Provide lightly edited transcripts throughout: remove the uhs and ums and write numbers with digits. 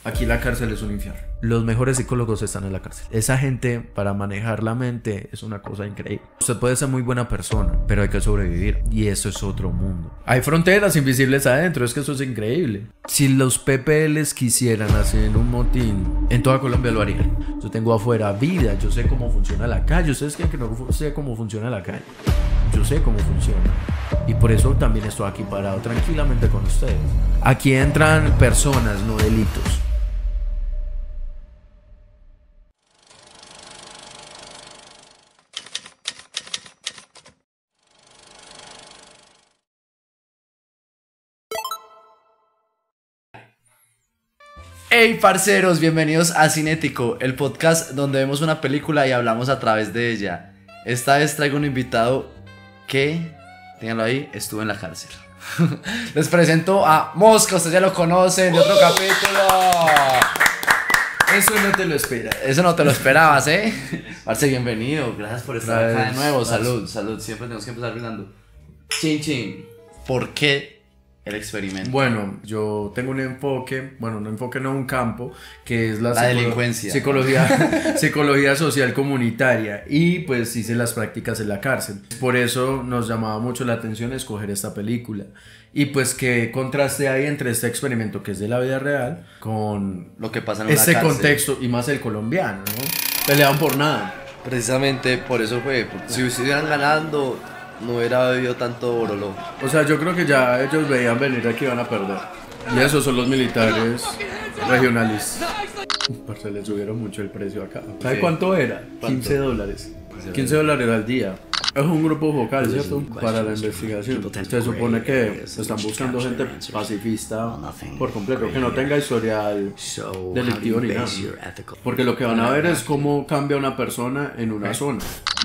Aquí la cárcel es un infierno. Los mejores psicólogos están en la cárcel. Esa gente, para manejar la mente, es una cosa increíble. Usted puede ser muy buena persona, pero hay que sobrevivir. Y eso es otro mundo. Hay fronteras invisibles adentro, es que eso es increíble. Si los PPLs quisieran hacer un motín, en toda Colombia lo harían. Yo tengo afuera vida, yo sé cómo funciona la calle. ¿Ustedes creen que no sé cómo funciona la calle? Yo sé cómo funciona. Y por eso también estoy aquí parado tranquilamente con ustedes. Aquí entran personas, no delitos. Hey parceros, bienvenidos a Cinético, el podcast donde vemos una película y hablamos a través de ella. Esta vez traigo un invitado que, ténganlo ahí, estuvo en la cárcel. Les presento a Mosca, ustedes ya lo conocen de otro capítulo. Eso no te lo esperas. Eso no te lo esperabas, ¿eh? Parce, bienvenido, gracias por estar acá de nuevo. Gracias. Salud, salud, siempre tenemos que empezar brindando. Chin chin, ¿por qué el experimento? Bueno, yo tengo un enfoque, no un campo, que es la delincuencia. Psicología social comunitaria, y pues hice las prácticas en la cárcel. Por eso nos llamaba mucho la atención escoger esta película. Y pues que contraste hay entre este experimento que es de la vida real con Lo que pasa en una este cárcel. contexto, y más el colombiano, ¿no? Peleaban por nada. Precisamente por eso fue, porque si estuvieran ganando, no hubiera habido tanto boroló. O sea, yo creo que ya ellos veían venir a que iban a perder. Y esos son los militares regionalistas. Parce, le subieron mucho el precio acá. ¿Sabe cuánto era? ¿Cuánto? $15. $15 al día. Es un grupo focal, ¿cierto? Para la investigación. Se supone que están buscando gente pacifista por completo, que no tenga historial delictivo ni nada. Porque lo que van a ver es cómo cambia una persona en una zona.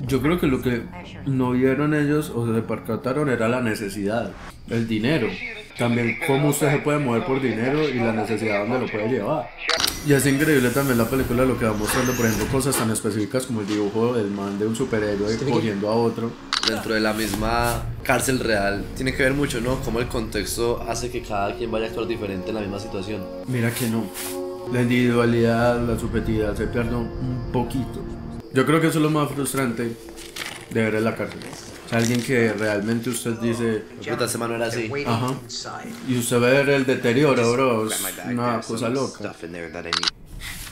Yo creo que lo que no vieron ellos o se percataron era la necesidad, el dinero. También cómo usted se puede mover por dinero y la necesidad donde lo puede llevar. Y es increíble también la película lo que va mostrando, por ejemplo, cosas tan específicas como el dibujo del man de un superhéroe cogiendo a otro. Dentro de la misma cárcel real, tiene que ver mucho, ¿no? Cómo el contexto hace que cada quien vaya a actuar diferente en la misma situación. Mira que no. La individualidad, la subjetividad se pierde un poquito. Yo creo que eso es lo más frustrante de ver en la cárcel. O sea, alguien que realmente usted dice, Puta, ese man no era así. ajá, y usted ve el deterioro, bro, es una cosa loca.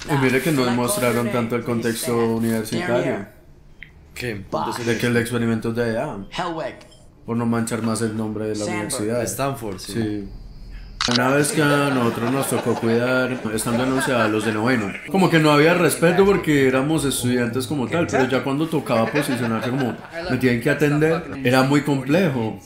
Y mire que no mostraron tanto el contexto universitario, ¿Qué? de que el experimento es de allá, por no manchar más el nombre de la universidad. Stanford, sí. Sí. Una vez que a nosotros nos tocó cuidar, estando a los de noveno, como que no había respeto porque éramos estudiantes como tal, pero ya cuando tocaba posicionarse como me tienen que atender, era muy complejo.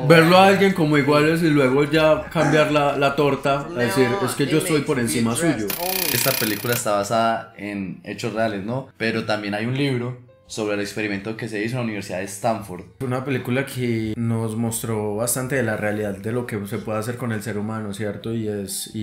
Verlo a alguien como iguales y luego ya cambiar la torta, a decir, es que yo estoy por encima suyo. Esta película está basada en hechos reales, ¿no? Pero también hay un libro sobre el experimento que se hizo en la Universidad de Stanford. Una película que nos mostró bastante de la realidad de lo que se puede hacer con el ser humano, ¿cierto? Y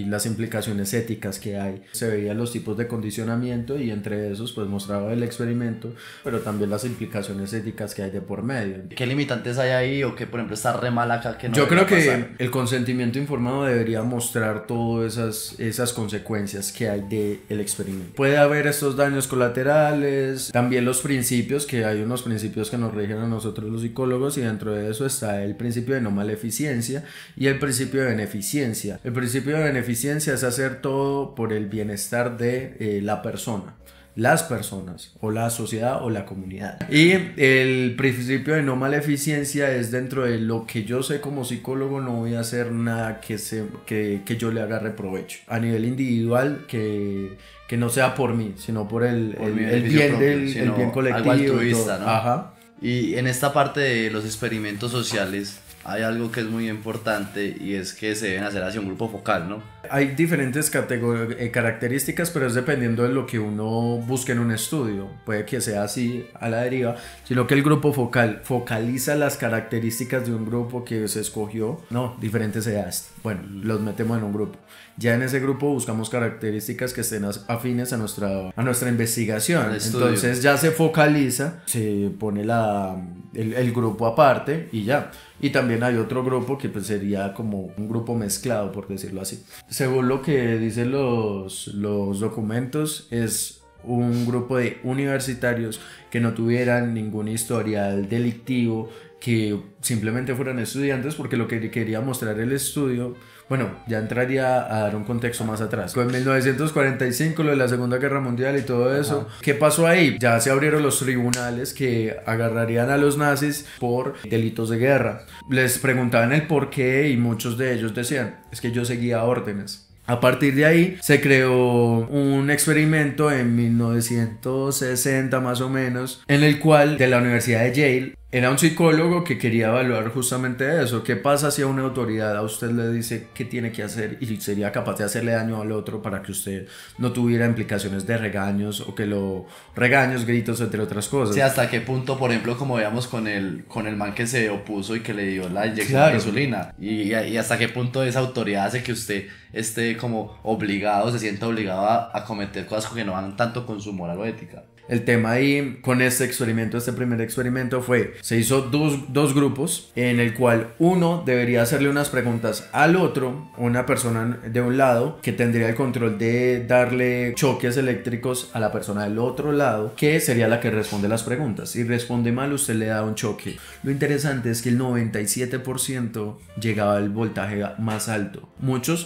las implicaciones éticas que hay. Se veían los tipos de condicionamiento y entre esos pues mostraba el experimento, pero también las implicaciones éticas que hay de por medio. ¿Qué limitantes hay ahí o que por ejemplo está re mal acá que no Yo creo debería que pasar? el consentimiento informado debería mostrar todas esas consecuencias que hay del experimento. Puede haber estos daños colaterales, también los principios, que hay unos principios que nos rigen a nosotros los psicólogos, y dentro de eso está el principio de no maleficencia y el principio de beneficencia. El principio de beneficencia es hacer todo por el bienestar de la persona, las personas o la sociedad o la comunidad. Y el principio de no maleficencia es dentro de lo que yo sé como psicólogo, no voy a hacer nada que yo le agarre provecho a nivel individual, que no sea por mí, sino por el beneficio bien propio, el sino bien colectivo, algo altruista, todo. ¿no? Ajá. Y en esta parte de los experimentos sociales hay algo que es muy importante y es que se deben hacer hacia un grupo focal, ¿no? Hay diferentes características, pero es dependiendo de lo que uno busque en un estudio. Puede que sea así a la deriva, sino que el grupo focal focaliza las características de un grupo que se escogió, no, diferentes edades. Bueno, los metemos en un grupo. Ya en ese grupo buscamos características que estén afines a nuestra investigación. Entonces ya se focaliza, se pone el grupo aparte y ya. Y también hay otro grupo que pues sería como un grupo mezclado, por decirlo así. Según lo que dicen los documentos, es un grupo de universitarios que no tuvieran ningún historial delictivo, que simplemente fueran estudiantes, porque lo que quería mostrar el estudio, bueno, ya entraría a dar un contexto más atrás. Con 1945, lo de la Segunda Guerra Mundial y todo eso, ¿qué pasó ahí? Ya se abrieron los tribunales que agarrarían a los nazis por delitos de guerra. Les preguntaban el por qué y muchos de ellos decían, es que yo seguía órdenes. A partir de ahí se creó un experimento en 1960 más o menos, en el cual de la Universidad de Yale era un psicólogo que quería evaluar justamente eso. ¿Qué pasa si a una autoridad a usted le dice qué tiene que hacer y sería capaz de hacerle daño al otro para que usted no tuviera implicaciones de regaños o que regaños, gritos, entre otras cosas? Sí, hasta qué punto, por ejemplo, como veíamos con el man que se opuso y que le dio la inyección de insulina, y hasta qué punto esa autoridad hace que usted esté como obligado, se sienta obligado a cometer cosas que no van tanto con su moral o ética. El tema ahí con este primer experimento se hizo dos grupos, en el cual uno debería hacerle unas preguntas al otro, una persona de un lado que tendría el control de darle choques eléctricos a la persona del otro lado, que sería la que responde las preguntas. Si responde mal, usted le da un choque. Lo interesante es que el 97% llegaba al voltaje más alto.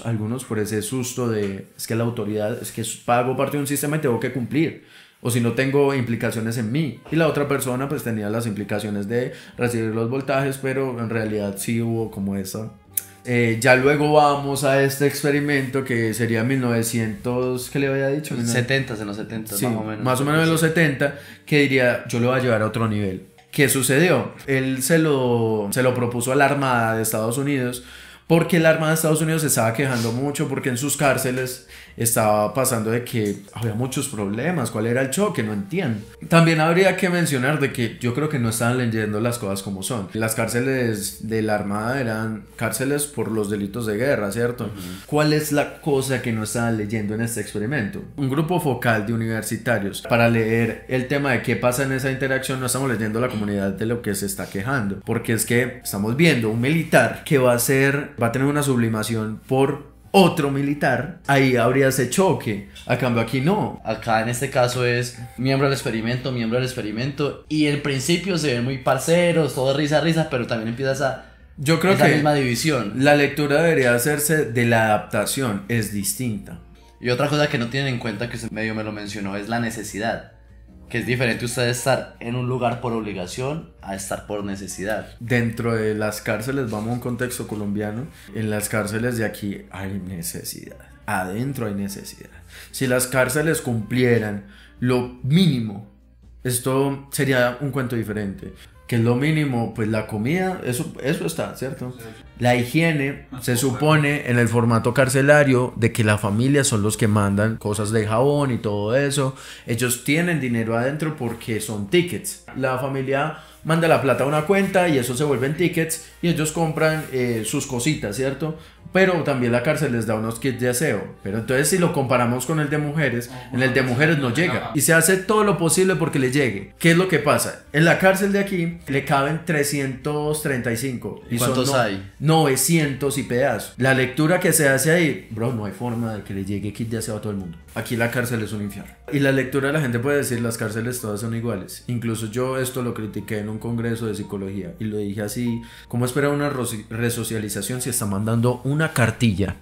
Algunos por ese susto es que la autoridad, es que pago parte de un sistema y tengo que cumplir, o si no tengo implicaciones en mí. Y la otra persona pues tenía las implicaciones de recibir los voltajes, pero en realidad sí hubo como esa. Ya luego vamos a este experimento que sería 1900, ¿qué le había dicho? 70, en los 70, sí, más o menos. Más o menos en los 70, que diría, yo lo voy a llevar a otro nivel. ¿Qué sucedió? Él se lo propuso a la Armada de Estados Unidos, porque la Armada de Estados Unidos se estaba quejando mucho porque en sus cárceles estaba pasando de que había muchos problemas. ¿Cuál era el choque? No entiendo. También habría que mencionar de que yo creo que no estaban leyendo las cosas como son. Las cárceles de la Armada eran cárceles por los delitos de guerra, ¿cierto? Uh-huh. ¿Cuál es la cosa que no estaban leyendo en este experimento? Un grupo focal de universitarios para leer el tema de qué pasa en esa interacción. No estamos leyendo la comunidad de lo que se está quejando, porque es que estamos viendo un militar que va a tener una sublimación por otro militar. Ahí habría ese choque. A cambio aquí no. Acá en este caso es miembro del experimento, y en principio se ven muy parceros, todo risa, pero también empieza esa misma división. La lectura debería hacerse de la adaptación, es distinta. Y otra cosa que no tienen en cuenta, que medio me lo mencionó, es la necesidad. Que es diferente usted estar en un lugar por obligación a estar por necesidad. Dentro de las cárceles, vamos a un contexto colombiano, en las cárceles de aquí hay necesidad. Adentro hay necesidad. Si las cárceles cumplieran lo mínimo, esto sería un cuento diferente. ¿Qué es lo mínimo? Pues la comida, eso está, ¿cierto? Sí. La higiene, se supone en el formato carcelario de que la familia son los que mandan cosas de jabón y todo eso. Ellos tienen dinero adentro porque son tickets. La familia manda la plata a una cuenta y eso se vuelven tickets y ellos compran sus cositas, ¿cierto? Pero también la cárcel les da unos kits de aseo. Pero entonces si lo comparamos con el de mujeres, en el de mujeres no llega. Y se hace todo lo posible porque le llegue. ¿Qué es lo que pasa? En la cárcel de aquí le caben 335. ¿Y cuántos hay? 900 y pedazos. La lectura que se hace ahí, bro, no hay forma de que le llegue kit de aseo a todo el mundo. Aquí la cárcel es un infierno. Y la lectura, la gente puede decir, las cárceles todas son iguales. Incluso yo esto lo critiqué en un congreso de psicología y lo dije así: ¿cómo espera una resocialización si está mandando una cartilla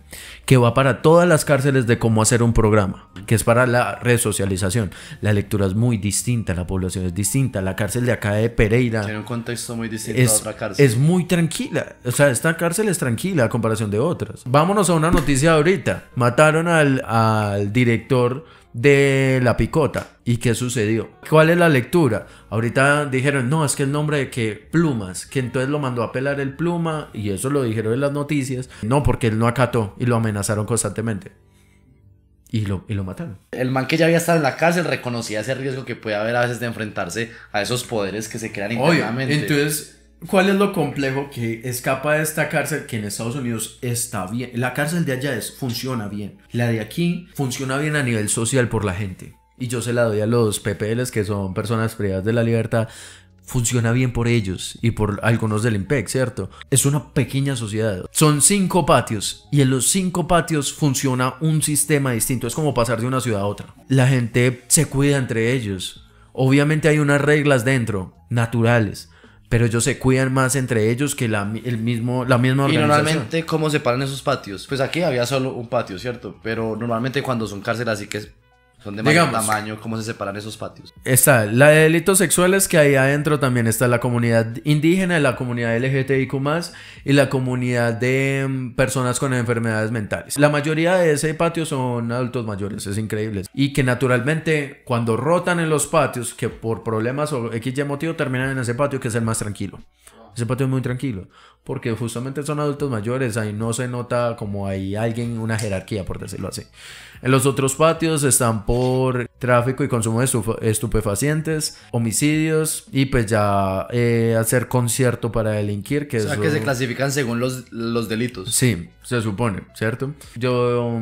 que va para todas las cárceles de cómo hacer un programa, que es para la resocialización? La lectura es muy distinta, la población es distinta. La cárcel de acá de Pereira tiene un contexto muy distinto a otra cárcel. Es muy tranquila, o sea, esta cárcel es tranquila a comparación de otras. Vámonos a una noticia de ahorita. Mataron al director de La Picota. ¿Y qué sucedió? ¿Cuál es la lectura? Ahorita dijeron, no, es que el nombre de que Plumas, que entonces lo mandó a pelar el Pluma, y eso lo dijeron en las noticias. No, porque él no acató y lo amenazaron constantemente. Y lo mataron. El man que ya había estado en la cárcel reconocía ese riesgo que puede haber a veces de enfrentarse a esos poderes que se crean internamente. Entonces, ¿cuál es lo complejo? Que escapa de esta cárcel que en Estados Unidos está bien. La cárcel de allá funciona bien. La de aquí funciona bien a nivel social por la gente. Y yo se la doy a los PPLs, que son personas privadas de la libertad. Funciona bien por ellos y por algunos del IMPEC, ¿cierto? Es una pequeña sociedad. Son 5 patios y en los 5 patios funciona un sistema distinto. Es como pasar de una ciudad a otra. La gente se cuida entre ellos. Obviamente hay unas reglas dentro, naturales, pero ellos se cuidan más entre ellos que la misma organización. Y normalmente, ¿cómo separan esos patios? Pues aquí había solo un patio, ¿cierto? Pero normalmente cuando son cárceles así que son de mayor tamaño, ¿cómo se separan esos patios? Está la de delitos sexuales, que ahí adentro también está la comunidad indígena, la comunidad LGTBIQ+, y la comunidad de personas con enfermedades mentales. La mayoría de ese patio son adultos mayores, es increíble. Y que naturalmente cuando rotan en los patios, que por problemas o XY motivo terminan en ese patio, que es el más tranquilo. Ese patio es muy tranquilo, porque justamente son adultos mayores, ahí no se nota como hay alguien, una jerarquía, por decirlo así. En los otros patios están por tráfico y consumo de estupefacientes, homicidios y pues ya hacer concierto para delinquir. Que o sea, que se clasifican según los delitos. Sí, se supone, ¿cierto? Yo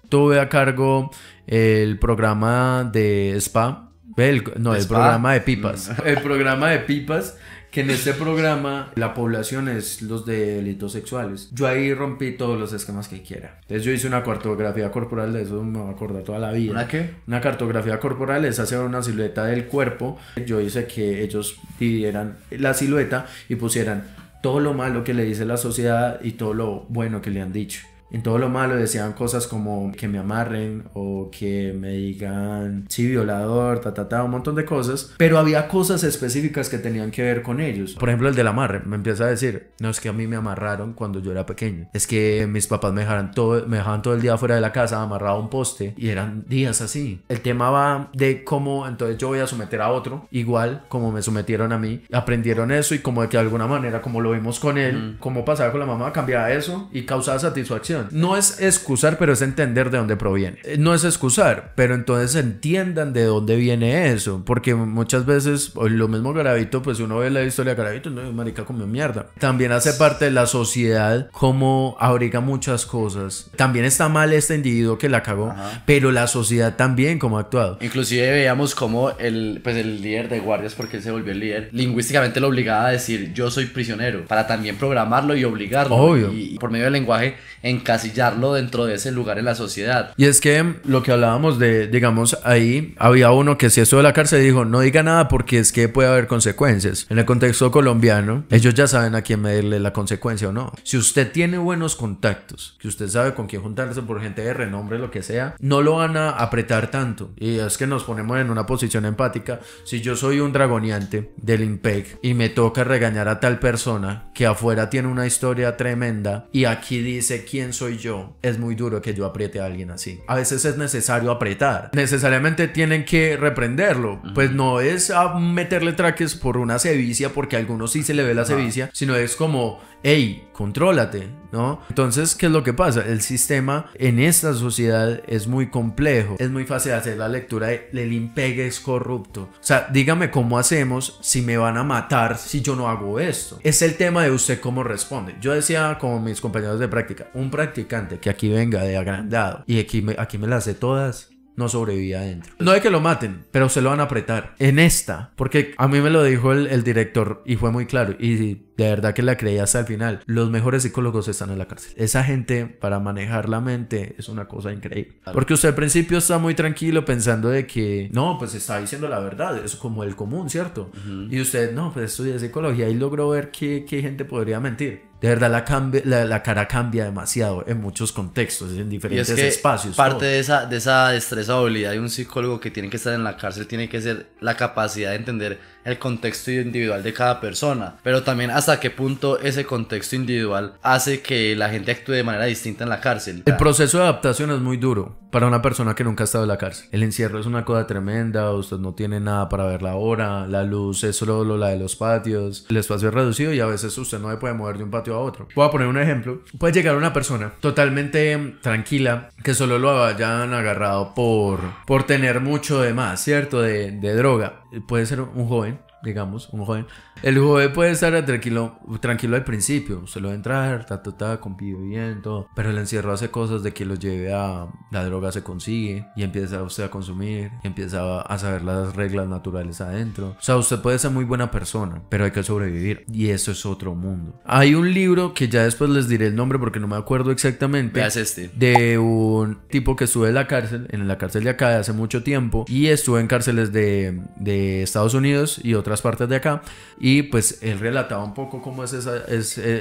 tuve a cargo el programa de SPA, el programa de pipas. El programa de pipas. Que en este programa la población es los de delitos sexuales. Yo ahí rompí todos los esquemas que quiera. Entonces yo hice una cartografía corporal, de eso me va a acordar toda la vida. ¿Una qué? Una cartografía corporal es hacer una silueta del cuerpo. Yo hice que ellos dividieran la silueta y pusieran todo lo malo que le dice la sociedad y todo lo bueno que le han dicho. En todo lo malo decían cosas como que me amarren o que me digan sí, violador, un montón de cosas, pero había cosas específicas que tenían que ver con ellos. Por ejemplo, el del amarre me empieza a decir, no, es que a mí me amarraron cuando yo era pequeño, es que mis papás me dejaban todo el día fuera de la casa amarrado a un poste y eran días así. El tema va de cómo entonces yo voy a someter a otro igual como me sometieron a mí, aprendieron eso y como de que de alguna manera, como lo vimos con él, como pasaba con la mamá, cambiaba eso y causaba satisfacción. No es excusar, pero es entender de dónde proviene. No es excusar, pero entonces entiendan de dónde viene eso. Porque muchas veces, lo mismo Garavito, pues uno ve la historia de Garavito, no, marica comió mierda. También hace parte de la sociedad como abriga muchas cosas. También está mal este individuo que la cagó, pero la sociedad también como ha actuado. Inclusive veíamos como el líder de guardias, porque él se volvió el líder, lingüísticamente lo obligaba a decir yo soy prisionero, para también programarlo y obligarlo. Obvio. Y por medio del lenguaje encasillarlo dentro de ese lugar en la sociedad. Y es que lo que hablábamos de, digamos, ahí había uno que si estuvo en la cárcel dijo, no diga nada porque es que puede haber consecuencias. En el contexto colombiano, ellos ya saben a quién medirle la consecuencia o no. Si usted tiene buenos contactos, que usted sabe con quién juntarse por gente de renombre, lo que sea, no lo van a apretar tanto. Y es que nos ponemos en una posición empática. Si yo soy un dragoneante del IMPEC y me toca regañar a tal persona que afuera tiene una historia tremenda y aquí dice quién soy yo, es muy duro que yo apriete a alguien así. A veces es necesario apretar. Necesariamente tienen que reprenderlo. Pues no es a meterle traques por una sevicia, porque a algunos sí se le ve la sevicia, sino es como, hey, contrólate, ¿no? Entonces, ¿qué es lo que pasa? El sistema en esta sociedad es muy complejo. Es muy fácil hacer la lectura de el IMPEC es corrupto. O sea, dígame cómo hacemos si me van a matar si yo no hago esto. Es el tema de usted cómo responde. Yo decía, como mis compañeros de práctica, un practicante que aquí venga de agrandado y aquí me las sé todas, no sobrevive adentro. No de que lo maten, pero se lo van a apretar. En esta, porque a mí me lo dijo el director y fue muy claro. Y de verdad que la creí hasta el final. Los mejores psicólogos están en la cárcel. Esa gente para manejar la mente es una cosa increíble. Porque usted al principio está muy tranquilo pensando de que no, pues está diciendo la verdad. Es como el común, ¿cierto? Y usted, no, pues estudia psicología y logró ver qué gente podría mentir. De verdad la cara cambia demasiado en muchos contextos, en diferentes espacios. Parte de esa destreza o habilidad de un psicólogo que tiene que estar en la cárcel tiene que ser la capacidad de entender el contexto individual de cada persona, pero también hasta qué punto ese contexto individual hace que la gente actúe de manera distinta en la cárcel. El proceso de adaptación es muy duro para una persona que nunca ha estado en la cárcel. El encierro es una cosa tremenda, usted no tiene nada para ver la hora, la luz es solo la de los patios, el espacio es reducido y a veces usted no se puede mover de un patio a otro. Voy a poner un ejemplo. Puede llegar una persona totalmente tranquila que solo lo hayan agarrado por tener mucho de más, ¿cierto? De droga. Puede ser un joven digamos, un joven. El joven puede estar tranquilo al principio, usted lo va a entrar, convive bien, todo, pero el encierro hace cosas de que lo lleve a la droga se consigue y empieza usted a consumir, y empieza a saber las reglas naturales adentro. O sea, usted puede ser muy buena persona, pero hay que sobrevivir y eso es otro mundo. Hay un libro que ya después les diré el nombre porque no me acuerdo exactamente. Veas este. De un tipo que estuvo en la cárcel de acá de hace mucho tiempo y estuvo en cárceles de Estados Unidos y otras partes de acá, y pues él relataba un poco cómo es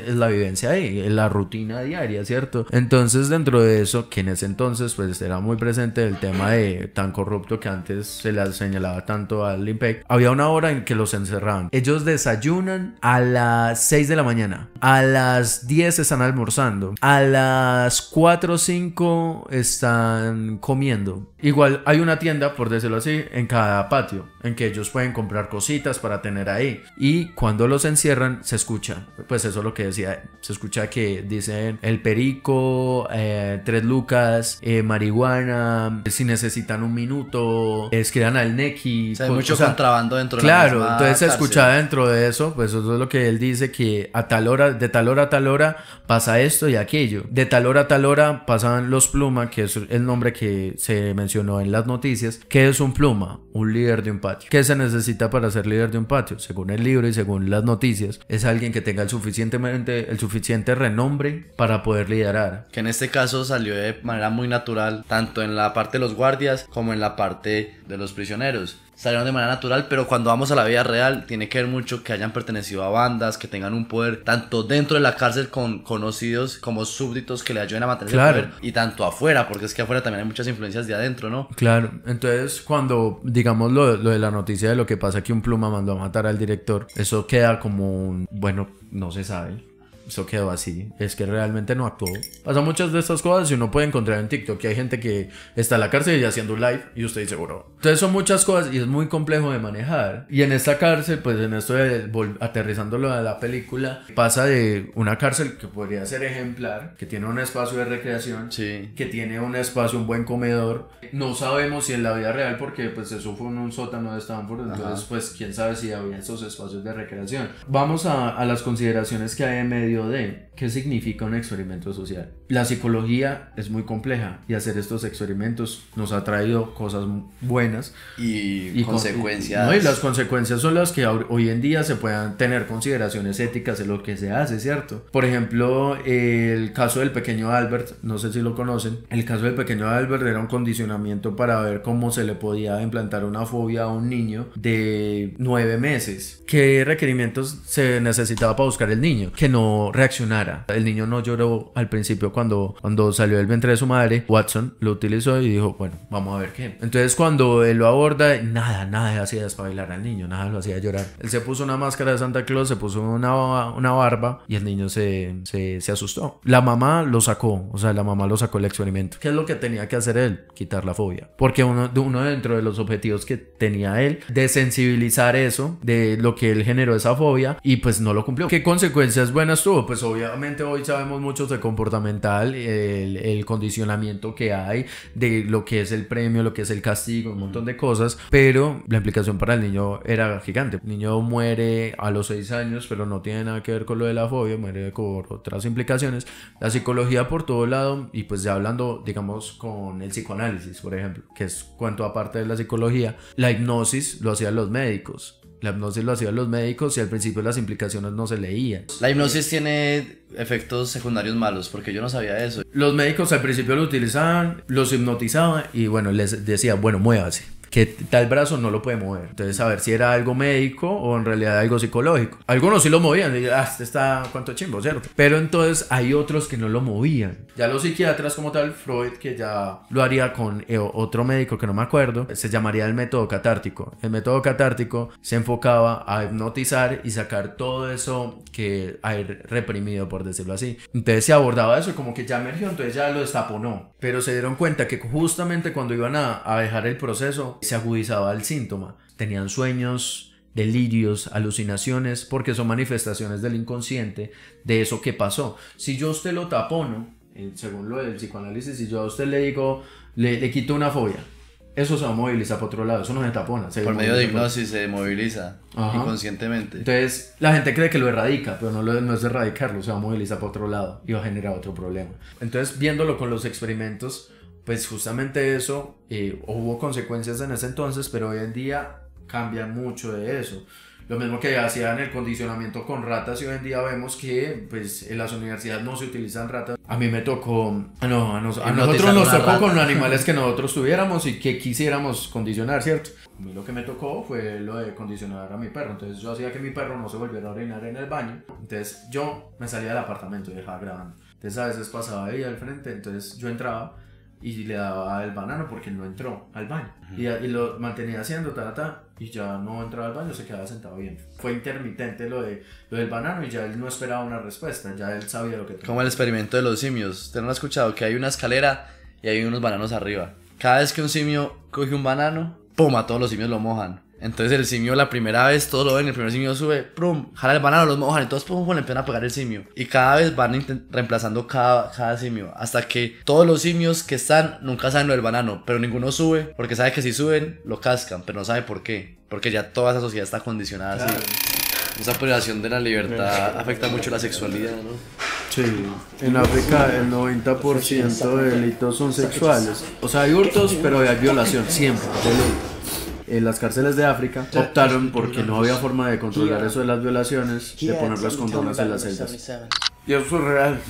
la vivencia ahí, la rutina diaria, ¿cierto? Entonces dentro de eso, que en ese entonces pues era muy presente el tema de tan corrupto que antes se le señalaba tanto al IMPEC, había una hora en que los encerraban. Ellos desayunan a las 6 de la mañana, a las 10 están almorzando, a las 4 o 5 están comiendo. Igual hay una tienda, por decirlo así, en cada patio, en que ellos pueden comprar cositas para tener ahí. Y cuando los encierran, se escucha, pues eso es lo que decía, se escucha que dicen el perico, 3 lucas, marihuana, si necesitan un minuto, escriban al nequi. O sea, hay mucho contrabando dentro de la Claro, misma entonces se cárcel. escuchaba dentro de eso, pues eso es lo que él dice, que a tal hora, de tal hora a tal hora pasa esto y aquello. De tal hora a tal hora pasan los Pluma, que es el nombre que se mencionó en las noticias. ¿Qué es un Pluma? Un líder de un patio. ¿Qué se necesita para ser líder de un patio? Según el libro y según las noticias, es alguien que tenga el suficiente renombre para poder liderar. Que en este caso salió de manera muy natural, tanto en la parte de los guardias como en la parte de los prisioneros. Salieron de manera natural, pero cuando vamos a la vida real tiene que ver mucho que hayan pertenecido a bandas, que tengan un poder tanto dentro de la cárcel con conocidos como súbditos que le ayuden a mantener Claro. el poder, y tanto afuera, porque es que afuera también hay muchas influencias de adentro, ¿no? Claro, entonces cuando digamos lo de la noticia de lo que pasa que un Pluma mandó a matar al director, eso queda como un, bueno, no se sabe. Eso quedó así, es que realmente no actuó. Pasa muchas de estas cosas y uno puede encontrar en TikTok que hay gente que está en la cárcel y haciendo un live y usted dice, bro. Entonces son muchas cosas y es muy complejo de manejar. Y en esta cárcel, pues en esto de aterrizándolo a la película, pasa de una cárcel que podría ser ejemplar, que tiene un espacio de recreación, Sí. que tiene un espacio, un buen comedor. No sabemos si en la vida real, porque pues eso fue en un sótano de Stanford, entonces Ajá. pues quién sabe si había esos espacios de recreación. Vamos a las consideraciones que hay en medio de qué significa un experimento social. La psicología es muy compleja y hacer estos experimentos nos ha traído cosas buenas Y consecuencias. No, y las consecuencias son las que hoy en día se puedan tener consideraciones éticas en lo que se hace, ¿cierto? Por ejemplo, el caso del pequeño Albert, no sé si lo conocen. El caso del pequeño Albert era un condicionamiento para ver cómo se le podía implantar una fobia a un niño de 9 meses. ¿Qué requerimientos se necesitaba para buscar el niño? Que no reaccionara. El niño no lloró al principio cuando salió del vientre de su madre. Watson lo utilizó y dijo, bueno, vamos a ver qué. Entonces cuando él lo aborda, nada hacía despabilar al niño, nada lo hacía llorar. Él se puso una máscara de Santa Claus, se puso una barba y el niño se asustó. La mamá lo sacó del experimento. ¿Qué es lo que tenía que hacer él? Quitar la fobia. Porque uno dentro de los objetivos que tenía él, de sensibilizar eso, de lo que él generó esa fobia, y pues no lo cumplió. ¿Qué consecuencias buenas tuvo? Pues obviamente hoy sabemos mucho de comportamental, el condicionamiento que hay, de lo que es el premio, lo que es el castigo, un montón de cosas, pero la implicación para el niño era gigante. El niño muere a los 6 años, pero no tiene nada que ver con lo de la fobia, muere por otras implicaciones. La psicología por todo lado, y pues ya hablando, digamos, con el psicoanálisis, por ejemplo, que es cuanto aparte de la psicología, la hipnosis lo hacían los médicos. La hipnosis lo hacían los médicos y al principio las implicaciones no se leían. La hipnosis tiene efectos secundarios malos, porque yo no sabía eso. Los médicos al principio lo utilizaban, los hipnotizaban y bueno, les decía, bueno, muévase. Que tal brazo no lo puede mover. Entonces, a ver si era algo médico o en realidad algo psicológico. Algunos sí lo movían. Y, este está cuánto chimbo, ¿cierto? Pero entonces hay otros que no lo movían. Ya los psiquiatras como tal, Freud, que ya lo haría con otro médico que no me acuerdo, se llamaría el método catártico. El método catártico se enfocaba a hipnotizar y sacar todo eso que hay reprimido, por decirlo así. Entonces se abordaba eso y como que ya emergió, entonces ya lo destaponó. Pero se dieron cuenta que justamente cuando iban a dejar el proceso, se agudizaba el síntoma. Tenían sueños, delirios, alucinaciones, porque son manifestaciones del inconsciente de eso que pasó. Si yo a usted lo tapono, según lo del psicoanálisis, si yo a usted le digo, le quito una fobia, eso se va a movilizar para otro lado, eso no se tapona. Por medio de hipnosis se moviliza inconscientemente. Entonces la gente cree que lo erradica, pero no es erradicarlo, se va a movilizar para otro lado y va a generar otro problema. Entonces viéndolo con los experimentos, pues justamente eso, hubo consecuencias en ese entonces, pero hoy en día cambia mucho de eso. Lo mismo que hacían el condicionamiento con ratas y hoy en día vemos que pues en las universidades no se utilizan ratas. A mí me tocó, a nosotros nos tocó con animales que nosotros tuviéramos y que quisiéramos condicionar, ¿cierto? A mí lo que me tocó fue lo de condicionar a mi perro, entonces yo hacía que mi perro no se volviera a orinar en el baño, entonces yo me salía del apartamento y dejaba grabando. Entonces a veces pasaba ahí al frente, entonces yo entraba y le daba el banano porque él no entró al baño y lo mantenía haciendo y ya no entraba al baño, se quedaba sentado bien. Fue intermitente lo del banano y ya él no esperaba una respuesta, ya él sabía lo que tenía. Como el experimento de los simios. ¿Usted no lo ha escuchado? Que hay una escalera y hay unos bananos arriba. Cada vez que un simio coge un banano, ¡pum!, a todos los simios lo mojan. Entonces el simio la primera vez, todos lo ven, el primer simio sube, ¡pum!, jala el banano, los mojan y todos ¡pum!, le empiezan a pegar el simio. Y cada vez van reemplazando cada simio, hasta que todos los simios que están nunca saben lo del banano, pero ninguno sube, porque sabe que si suben, lo cascan, pero no sabe por qué, porque ya toda esa sociedad está condicionada así. Claro. Esa privación de la libertad afecta mucho la sexualidad, ¿no? Sí, en África el 90% de delitos son sexuales. O sea, hay hurtos, pero hay violación, siempre, de ley. En las cárceles de África optaron, porque no había forma de controlar eso de las violaciones, de poner los condones en las celdas. Y eso es real.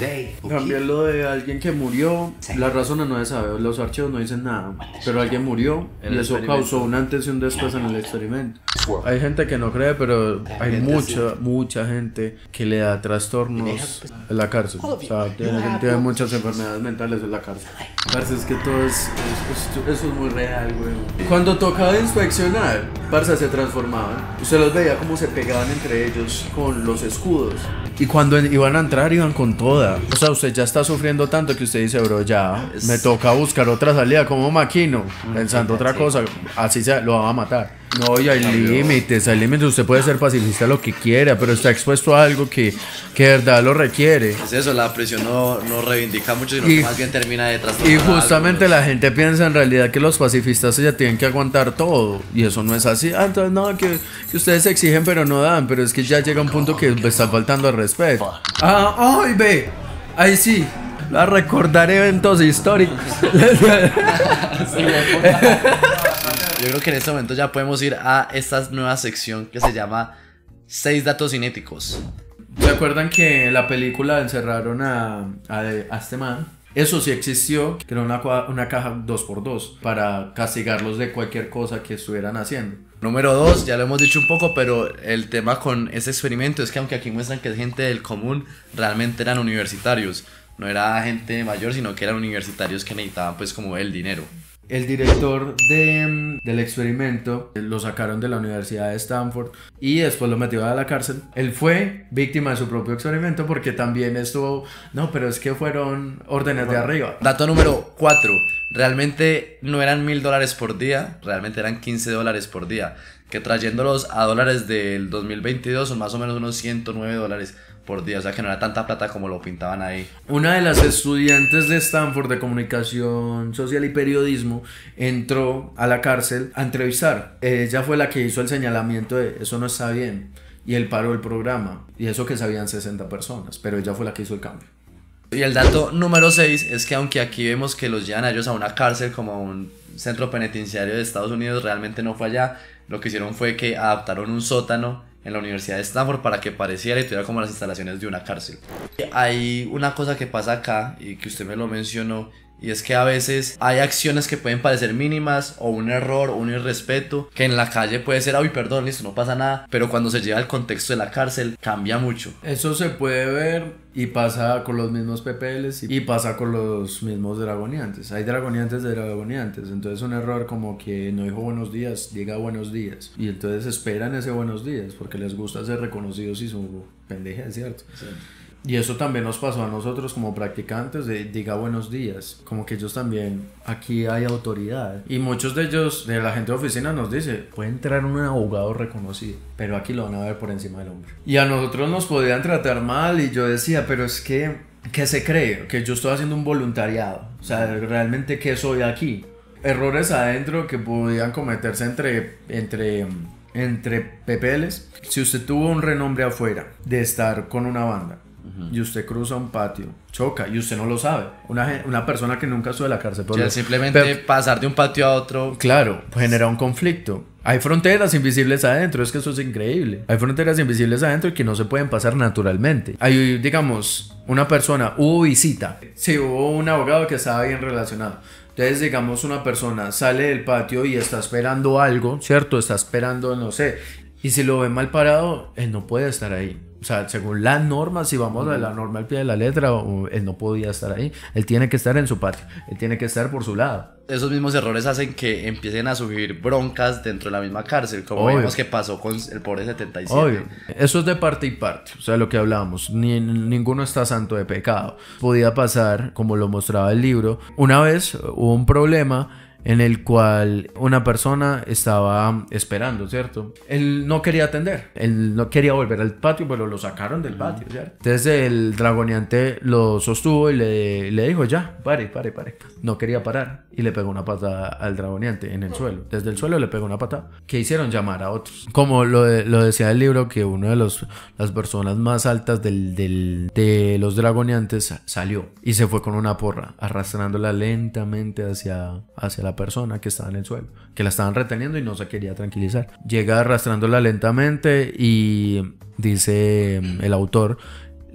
También lo de alguien que murió, las razones no se sabe, los archivos no dicen nada, pero alguien murió y eso causó un antes y un después en el experimento. Hay gente que no cree, pero hay mucha gente que le da trastornos en la cárcel. O sea, tiene muchas enfermedades mentales en la cárcel. Parce, es que todo eso es muy real, güey. Cuando tocaba inspeccionar, parce, se transformaban. Usted los veía como se pegaban entre ellos con los escudos. Y cuando iban a entrar, iban con toda. O sea, usted ya está sufriendo tanto que usted dice, bro, ya me toca buscar otra salida, como maquino, pensando otra cosa, así lo va a matar. No, y hay límites, usted puede ser pacifista lo que quiera, pero está expuesto a algo que de verdad lo requiere. Es eso, la prisión no reivindica mucho, sino que más bien termina de trastornar. Y justamente la gente piensa en realidad que los pacifistas ya tienen que aguantar todo, y eso no es así. Entonces no, que ustedes exigen pero no dan, pero es que ya llega un punto que me está faltando al respeto. ¡Ay, ve! Ahí sí, la recordar eventos históricos. Yo creo que en este momento ya podemos ir a esta nueva sección que se llama 6 datos cinéticos. ¿Se acuerdan que en la película encerraron a este man? Eso sí existió, que era una caja 2x2 para castigarlos de cualquier cosa que estuvieran haciendo. Número 2, ya lo hemos dicho un poco, pero el tema con ese experimento es que aunque aquí muestran que es gente del común, realmente eran universitarios. No era gente mayor, sino que eran universitarios que necesitaban pues como el dinero. El director del experimento lo sacaron de la Universidad de Stanford y después lo metieron a la cárcel. Él fue víctima de su propio experimento porque también estuvo... No, pero es que fueron órdenes de arriba. Dato número 4. Realmente no eran $1,000 por día, realmente eran $15 por día. Que trayéndolos a dólares del 2022 son más o menos unos $109 por día, o sea que no era tanta plata como lo pintaban ahí. Una de las estudiantes de Stanford de comunicación social y periodismo entró a la cárcel a entrevistar. Ella fue la que hizo el señalamiento de eso no está bien y él paró el programa, y eso que sabían 60 personas, pero ella fue la que hizo el cambio. Y el dato número 6 es que aunque aquí vemos que los llevan a ellos a una cárcel como a un centro penitenciario de Estados Unidos, realmente no fue allá. Lo que hicieron fue que adaptaron un sótano en la Universidad de Stanford para que pareciera y tuviera como las instalaciones de una cárcel. Hay una cosa que pasa acá y que usted me lo mencionó, y es que a veces hay acciones que pueden parecer mínimas o un error o un irrespeto que en la calle puede ser, ay, perdón, listo, no pasa nada, pero cuando se lleva al contexto de la cárcel cambia mucho. Eso se puede ver y pasa con los mismos PPLs y pasa con los mismos dragoniantes. Hay dragoniantes de dragoniantes, entonces un error como que no dijo buenos días, diga buenos días, y entonces esperan ese buenos días porque les gusta ser reconocidos y su pendeja, es cierto. Sí. Y eso también nos pasó a nosotros como practicantes de diga buenos días, como que ellos también, aquí hay autoridad, y muchos de ellos, de la gente de oficina nos dice, puede entrar un abogado reconocido, pero aquí lo van a ver por encima del hombro. Y a nosotros nos podían tratar mal y yo decía, pero es que ¿qué se cree? Que yo estoy haciendo un voluntariado, o sea, realmente ¿qué soy aquí? errores adentro que podían cometerse entre PPLs. Si usted tuvo un renombre afuera de estar con una banda y usted cruza un patio, choca y usted no lo sabe, una persona que nunca sube a la cárcel, O sea, simplemente pasar de un patio a otro. claro, genera un conflicto. Hay fronteras invisibles adentro, es que eso es increíble. Hay fronteras invisibles adentro y que no se pueden pasar naturalmente. Hay, digamos, una persona, hubo visita, sí, hubo un abogado que estaba bien relacionado. Entonces, digamos, una persona sale del patio y está esperando algo, ¿cierto? Está esperando, no sé, y si lo ve mal parado, él no puede estar ahí. O sea, según la norma, si vamos a la norma al pie de la letra, él no podía estar ahí. Él tiene que estar en su patio, él tiene que estar por su lado. Esos mismos errores hacen que empiecen a surgir broncas dentro de la misma cárcel, como Obvio. vemos que pasó con el pobre 77. Obvio, eso es de parte y parte, o sea, lo que hablábamos, ninguno está santo de pecado. Podía pasar, como lo mostraba el libro, una vez hubo un problema en el cual una persona estaba esperando, ¿cierto? Él no quería atender, él no quería volver al patio, pero lo sacaron del patio, ¿cierto? Entonces el dragoneante lo sostuvo y le dijo, ya, pare. No quería parar y le pegó una patada al dragoneante en el suelo. Desde el suelo le pegó una patada. ¿Qué hicieron? Llamar a otros. Como lo decía el libro, que una de las personas más altas de los dragoneantes salió y se fue con una porra, arrastrándola lentamente hacia la persona que estaba en el suelo, que la estaban reteniendo y no se quería tranquilizar. Llega arrastrándola lentamente y dice el autor,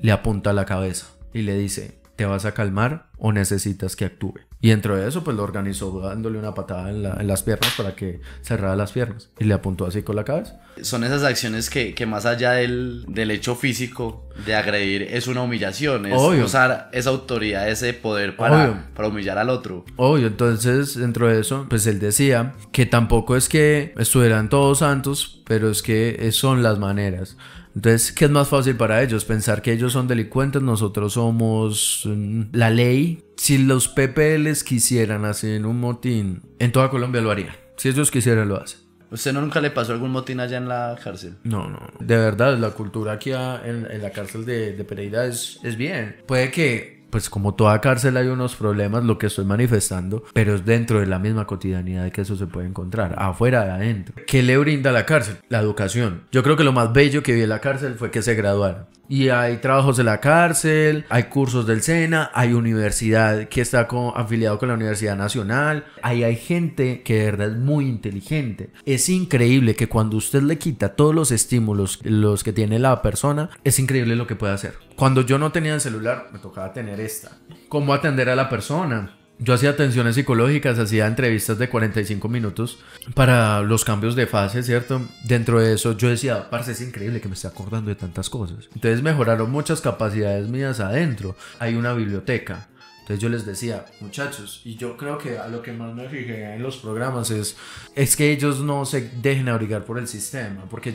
le apunta a la cabeza y le dice, ¿te vas a calmar o necesitas que actúe? Y dentro de eso pues lo organizó dándole una patada en las piernas para que cerrara las piernas y le apuntó así con la cabeza. Son esas acciones que más allá del hecho físico de agredir es una humillación, es Obvio. usar esa autoridad, ese poder para humillar al otro. Obvio, entonces dentro de eso pues él decía que tampoco es que estuvieran todos santos, pero es que son las maneras. Entonces, ¿qué es más fácil para ellos? Pensar que ellos son delincuentes, nosotros somos la ley. Si los PPLs quisieran hacer un motín, en toda Colombia lo harían. Si ellos quisieran, lo hacen. ¿Usted nunca le pasó algún motín allá en la cárcel? No. De verdad, la cultura aquí en la cárcel de Pereira es bien. Puede que, pues como toda cárcel hay unos problemas, lo que estoy manifestando, pero es dentro de la misma cotidianidad que eso se puede encontrar, afuera de adentro. ¿Qué le brinda la cárcel? La educación. Yo creo que lo más bello que vi en la cárcel fue que se graduaron. Y hay trabajos de la cárcel, hay cursos del SENA, hay universidad que está afiliado con la Universidad Nacional. Ahí hay gente que de verdad es muy inteligente. Es increíble que cuando usted le quita todos los estímulos, los que tiene la persona, es increíble lo que puede hacer. Cuando yo no tenía el celular, me tocaba tener esta. ¿Cómo atender a la persona? Yo hacía atenciones psicológicas, hacía entrevistas de 45 minutos para los cambios de fase, ¿cierto? Dentro de eso yo decía, parce, es increíble que me esté acordando de tantas cosas. Entonces mejoraron muchas capacidades mías adentro. Hay una biblioteca. Entonces yo les decía, muchachos, y yo creo que a lo que más me fijé en los programas es que ellos no se dejen abrigar por el sistema, porque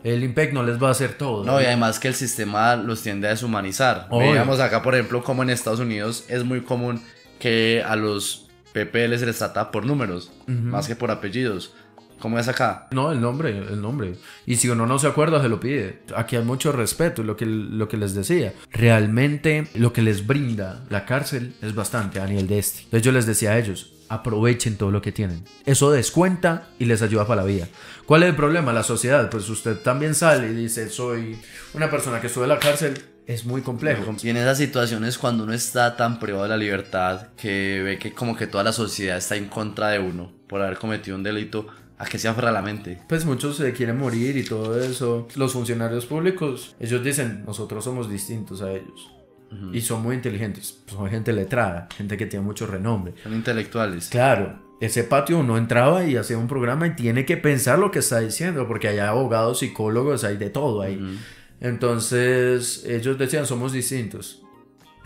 el IMPEC no les va a hacer todo. No, y además que el sistema los tiende a deshumanizar. Veamos acá, por ejemplo, como en Estados Unidos es muy común que a los PPL se les trata por números, más que por apellidos. ¿Cómo es acá? No, el nombre. Y si uno no se acuerda, se lo pide. Aquí hay mucho respeto, lo que les decía. Realmente lo que les brinda la cárcel es bastante a nivel de este. Entonces yo les decía a ellos, aprovechen todo lo que tienen. Eso descuenta y les ayuda para la vida. ¿Cuál es el problema? La sociedad. Pues usted también sale y dice, soy una persona que estuvo en la cárcel. Es muy complejo. Y en esas situaciones cuando uno está tan privado de la libertad, que ve que como que toda la sociedad está en contra de uno por haber cometido un delito, ¿a qué se aferra la mente? Pues muchos se quieren morir y todo eso. Los funcionarios públicos, ellos dicen, nosotros somos distintos a ellos. Y son muy inteligentes. Son gente letrada, gente que tiene mucho renombre. Son intelectuales. Claro. Ese patio uno entraba y hacía un programa y tiene que pensar lo que está diciendo, porque hay abogados, psicólogos, hay de todo ahí. Entonces ellos decían, somos distintos.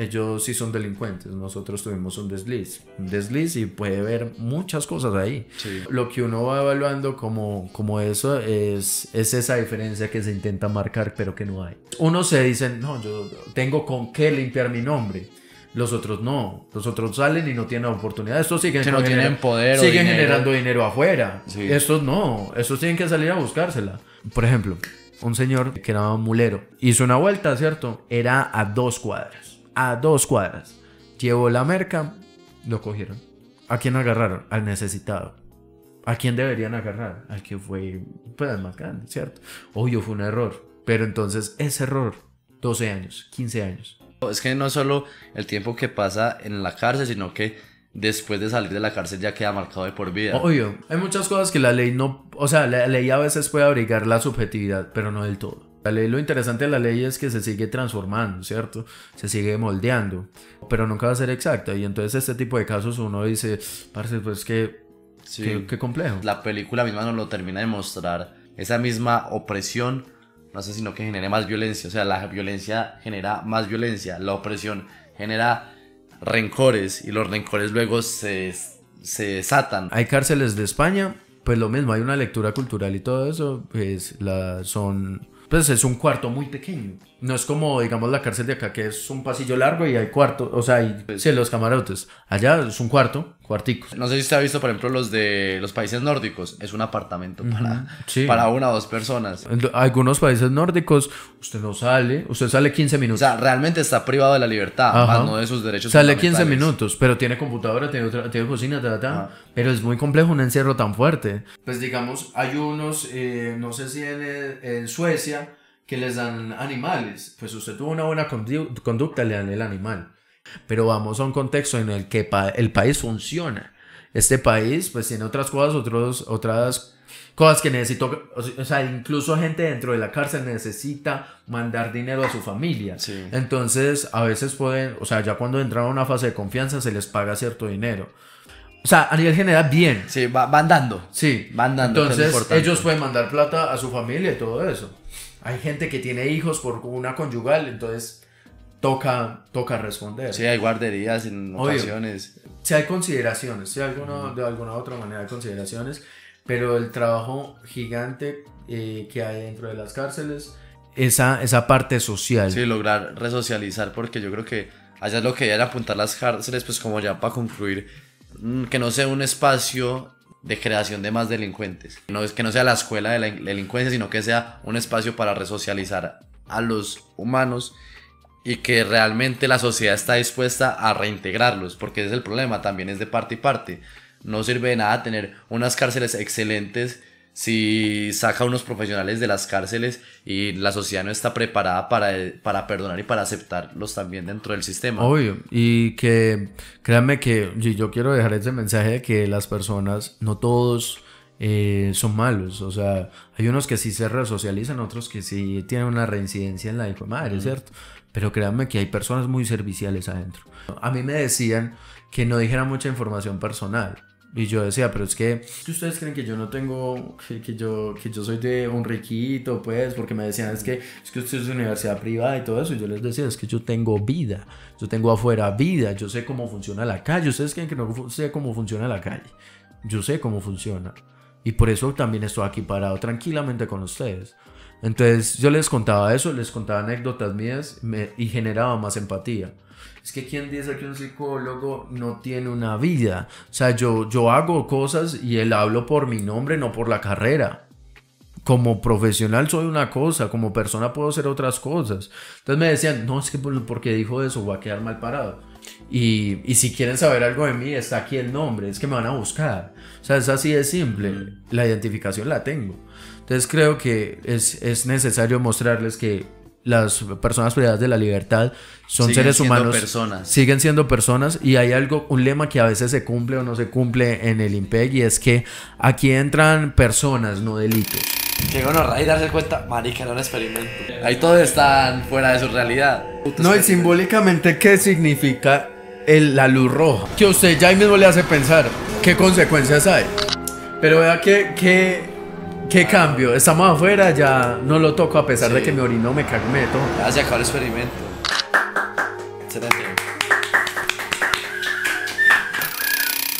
Ellos sí son delincuentes, nosotros tuvimos un desliz y puede ver muchas cosas ahí. Sí. Lo que uno va evaluando como eso es esa diferencia que se intenta marcar pero que no hay. Unos se dicen, no, yo tengo con qué limpiar mi nombre. Los otros no, los otros salen y no tienen oportunidad. Estos siguen no tienen poder, siguen generando dinero afuera. Sí. Estos no, estos tienen que salir a buscársela. Por ejemplo, un señor que era mulero hizo una vuelta, ¿cierto? Era a 2 cuadras. A 2 cuadras. Llevó la merca, lo cogieron. ¿A quién agarraron? Al necesitado. ¿A quién deberían agarrar? Al que fue pues, el más grande, ¿cierto? Obvio, fue un error. Pero entonces, ese error, 12 años, 15 años. Es que no es solo el tiempo que pasa en la cárcel, sino que después de salir de la cárcel ya queda marcado de por vida. Obvio, hay muchas cosas que la ley no... O sea, la ley a veces puede abrigar la subjetividad, pero no del todo. La ley, lo interesante de la ley es que se sigue transformando, ¿cierto? Se sigue moldeando, pero nunca va a ser exacta. Y entonces este tipo de casos uno dice, parce, pues Sí. qué complejo. La película misma nos lo termina de mostrar. Esa misma opresión no hace sino que genere más violencia. O sea, la violencia genera más violencia. La opresión genera rencores y los rencores luego se desatan. Hay cárceles de España, pues lo mismo, hay una lectura cultural y todo eso, pues es un cuarto muy pequeño. No es como, digamos, la cárcel de acá, que es un pasillo largo y hay cuarto, o sea, hay sí, los camarotes. Allá es un cuartico. No sé si usted ha visto, por ejemplo, los de los países nórdicos. Es un apartamento Sí. para una o dos personas. En algunos países nórdicos, usted sale 15 O minutos. sea, realmente está privado de la libertad, Ajá. más no de sus derechos Sale 15 fundamentales. minutos, pero tiene computadora, tiene cocina, pero es muy complejo un encierro tan fuerte. Pues digamos, hay unos, no sé si en Suecia, que les dan animales. Pues usted tuvo una buena conducta, le dan el animal. Pero vamos a un contexto en el que el país funciona. Este país pues tiene otras cosas que necesito, o sea, incluso gente dentro de la cárcel necesita mandar dinero a su familia. Sí. Entonces a veces pueden, o sea, ya cuando entran a una fase de confianza se les paga cierto dinero. O sea, a nivel general, bien. Sí, van dando. Sí. Van dando. que es lo Entonces importante. ellos pueden mandar plata a su familia y todo eso. Hay gente que tiene hijos por una conyugal, entonces toca responder. Sí, hay guarderías en Obvio. ocasiones. Sí hay consideraciones, de alguna otra manera hay consideraciones, pero el trabajo gigante que hay dentro de las cárceles, esa parte social. Sí, lograr resocializar, porque yo creo que allá es lo que deben apuntar las cárceles, pues como ya para concluir, que no sea un espacio de creación de más delincuentes. Que no sea la escuela de la delincuencia, sino que sea un espacio para resocializar a los humanos y que realmente la sociedad está dispuesta a reintegrarlos, porque ese es el problema, también es de parte y parte. No sirve de nada tener unas cárceles excelentes si saca unos profesionales de las cárceles y la sociedad no está preparada para perdonar y para aceptarlos también dentro del sistema. Obvio, y que créanme que yo quiero dejar ese mensaje de que las personas, no todos son malos, o sea, hay unos que sí se resocializan, otros que sí tienen una reincidencia en la hijo de madre, ¿cierto? Pero créanme que hay personas muy serviciales adentro. A mí me decían que no dijera mucha información personal. Y yo decía, pero es que ustedes creen que yo no tengo, que yo soy de un riquito, pues, porque me decían, es que usted es de universidad privada y todo eso. Y yo les decía, es que yo tengo vida, yo tengo afuera vida, yo sé cómo funciona la calle. Ustedes creen que no sé cómo funciona la calle. Yo sé cómo funciona. Y por eso también estoy aquí parado tranquilamente con ustedes. Entonces yo les contaba eso, les contaba anécdotas mías y generaba más empatía. Es que ¿quién dice que un psicólogo no tiene una vida? O sea, yo hago cosas y él hablo por mi nombre, no por la carrera. Como profesional soy una cosa, como persona puedo ser otras cosas. Entonces me decían, no, es que porque dijo eso voy a quedar mal parado. Y si quieren saber algo de mí, está aquí el nombre, es que me van a buscar. O sea, es así de simple, la identificación la tengo. Entonces creo que es necesario mostrarles que las personas privadas de la libertad son seres humanos, siguen siendo personas, y hay un lema que a veces se cumple o no se cumple en el IMPEC, y es que aquí entran personas, no delitos. Que bueno, ahí darse cuenta, marica, era un experimento. Ahí todos están fuera de su realidad. No, y simbólicamente, ¿qué significa la luz roja? Que usted ya ahí mismo le hace pensar qué consecuencias hay. Pero vea ¿qué cambio? Estamos afuera, ya no lo toco a pesar de que me orino, me cago, me todo. Ya se acabó el experimento. Excelente.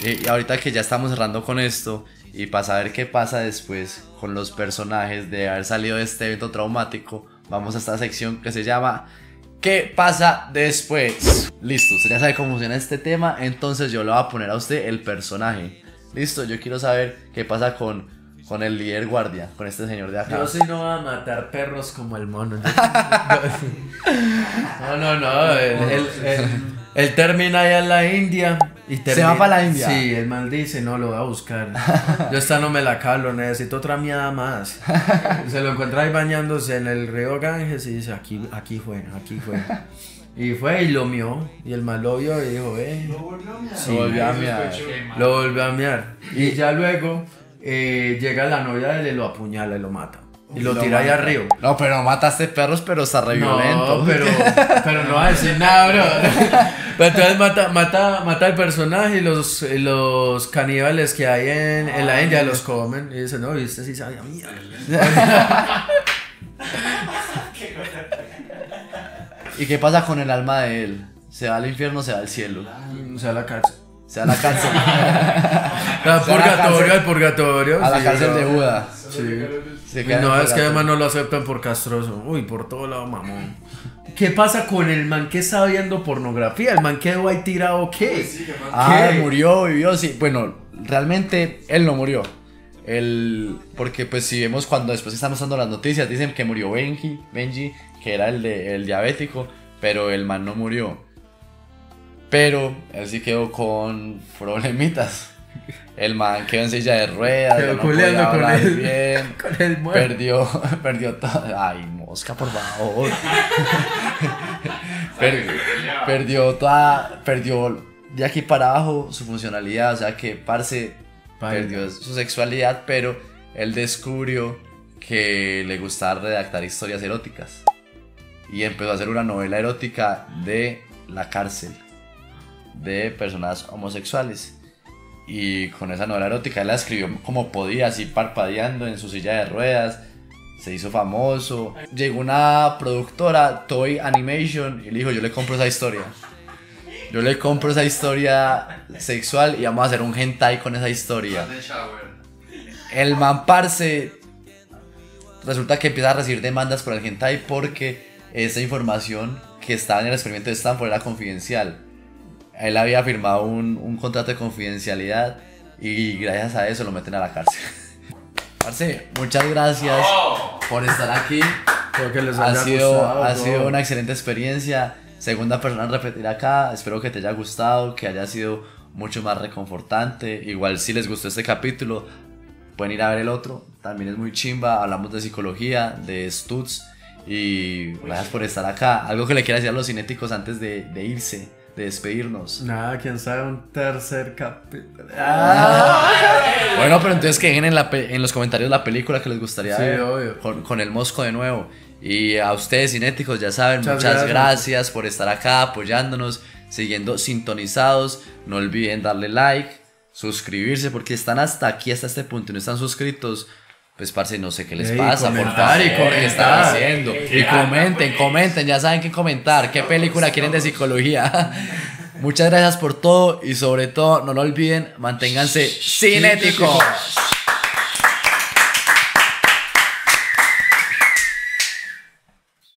Y ahorita que ya estamos cerrando con esto, y para saber qué pasa después con los personajes de haber salido de este evento traumático, vamos a esta sección que se llama ¿Qué pasa después? Listo, usted ya sabe cómo funciona este tema, entonces yo le voy a poner a usted el personaje. Listo, yo quiero saber qué pasa con el líder guardia, con este señor de acá. Yo sí no voy a matar perros como el mono. No. Él termina allá en la India y ¿Se va para la India? Sí, el man dice, no, lo voy a buscar. Yo esta no me la calo, necesito otra miada más. Se lo encuentra ahí bañándose en el río Ganges y dice, aquí fue. Y fue y lo mió. Y el man lo vio y dijo, Lo volvió a mirar. Sí, Lo volvió a miar. Lo volvió a miar. Y ya luego llega la novia de él y lo apuñala y lo mata. Y lo tira allá mata. arriba. No, pero no mataste perros, pero está re violento. No, pero no va a decir nada, bro. Pero entonces mata al personaje y los caníbales que hay en la India los comen. Y dicen, no, viste, sí sabía mierda. ¿Y qué pasa con el alma de él? ¿Se va al infierno o se va al cielo? O sea, a la cárcel. Se va a la cárcel. Al purgatorio. A la sí, cárcel bro. de Buda. Sí. Se Y queda en no, el es que purgatorio. además no lo aceptan por castroso. Uy, por todo lado, mamón. ¿Qué pasa con el man que está viendo pornografía? ¿El man quedó ahí tirado o qué? Sí, que más. Ah, ¿Qué? murió, vivió, sí. Bueno, realmente él no murió. Porque pues si vemos cuando después estamos dando las noticias, dicen que murió Benji, que era el diabético, pero el man no murió. Pero él sí quedó con problemitas. El man quedó en silla de ruedas, Quedó ya no podía culeando con hablar él. bien. Con el muerto. Perdió todo. Ay, mosca, por favor. Perdió de aquí para abajo su funcionalidad, o sea que parce perdió su sexualidad, pero él descubrió que le gustaba redactar historias eróticas y empezó a hacer una novela erótica de la cárcel de personas homosexuales. Y con esa novela erótica él la escribió como podía, así parpadeando en su silla de ruedas. Se hizo famoso. Llegó una productora, Toy Animation, y le dijo, yo le compro esa historia. Yo le compro esa historia sexual y vamos a hacer un hentai con esa historia. El man parce resulta que empieza a recibir demandas por el hentai porque esa información que estaba en el experimento de Stanford era confidencial. Él había firmado un contrato de confidencialidad y gracias a eso lo meten a la cárcel. Parce, muchas gracias por estar aquí. Espero que les Ha haya sido gustado. una excelente experiencia. Segunda persona en repetir acá. Espero que te haya gustado, que haya sido mucho más reconfortante. Igual si les gustó este capítulo, pueden ir a ver el otro. También es muy chimba. Hablamos de psicología, de Stutz. Y gracias por estar acá. Algo que le quiera decir a los cinéticos antes de irse, de despedirnos. Nada, quién sabe, un tercer capítulo. Bueno, pero entonces que dejen en los comentarios la película que les gustaría Sí, ver obvio. con el Mosco de nuevo. Y a ustedes cinéticos, ya saben, Muchas muchas gracias. gracias por estar acá apoyándonos, siguiendo sintonizados. No olviden darle like, suscribirse, porque están hasta aquí, hasta este punto y no están suscritos. Pues parce, no sé qué les Ey, pasa, por comentar favor, y ¿qué comentar. están haciendo? Y comenten, ya saben qué comentar, qué película quieren de psicología. Muchas gracias por todo y sobre todo no lo olviden, manténganse cinéticos.